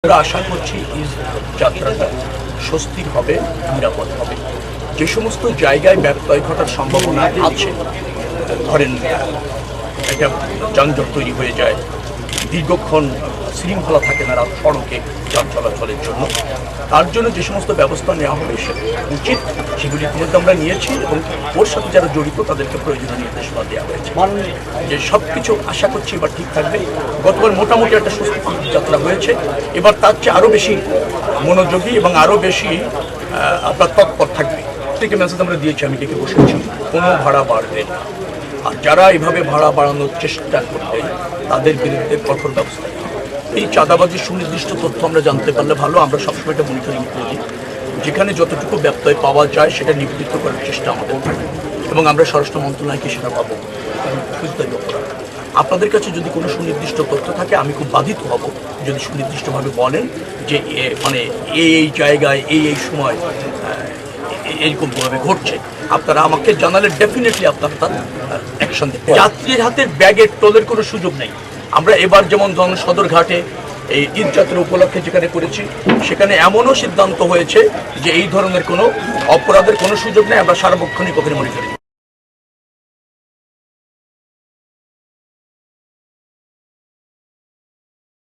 আমরা আশা করছি এই যাত্রাটা স্বস্তির হবে, নিরাপদ হবে। যে সমস্ত জায়গায় ব্যত্যয় ঘটার সম্ভাবনা আছে, ধরেন একটা যানজট তৈরি হয়ে যায়, দীর্ঘক্ষণ শৃঙ্খলা থাকে না রাত সড়কে যান চলাচলের জন্য, তার জন্য যে সমস্ত ব্যবস্থা নেওয়া হবে সেটা উচিত, সেগুলি ইতিমধ্যে আমরা নিয়েছি এবং ওর সাথে যারা জড়িত তাদেরকে প্রয়োজনীয় নির্দেশনা দেওয়া হয়েছে। যে সব কিছু আশা করছি এবার ঠিক থাকবে। গতবার মোটামুটি একটা স্বস্তির যাত্রা হয়েছে, এবার তার চেয়ে আরও বেশি মনোযোগী এবং আরও বেশি আপনার তৎপর থাকবে। থেকে মেসেজ আমরা দিয়েছি, আমি ডেকে বসেছি, কোনো ভাড়া বাড়বে না, আর যারা এভাবে ভাড়া বাড়ানোর চেষ্টা করবে তাদের বিরুদ্ধে কঠোর ব্যবস্থা। এই চাঁদাবাজির সুনির্দিষ্ট তথ্য আমরা জানতে পারলে ভালো, আমরা সবসময় এটা মনিটরিং করি, যেখানে যতটুকু ব্যত্যয় পাওয়া যায় সেটা নিবৃত্ত করার চেষ্টা আমাদের থাকে এবং আমরা স্বরাষ্ট্র মন্ত্রণালয়কে সেটা পাবো ফৌজদারি অপরাধ। আপনাদের কাছে যদি কোনো সুনির্দিষ্ট তথ্য থাকে আমি খুব বাধিত হব যদি সুনির্দিষ্টভাবে বলেন যে মানে এই জায়গায় এই সময় এইরকমভাবে ঘটছে, আপনারা আমাকে জানালে ডেফিনেটলি আপনারা তার অ্যাকশন দেবেন। যাত্রীর হাতের ব্যাগের টোলের কোনো সুযোগ নেই। আমরা এবার যেমন সদরঘাটে এই ঈদযাত্রা উপলক্ষে যেখানে করেছি সেখানে এমনও সিদ্ধান্ত হয়েছে যে এই ধরনের কোনো অপরাধের কোনো সুযোগ নেই, আমরা সার্বক্ষণিক ওখানে মনিটরিং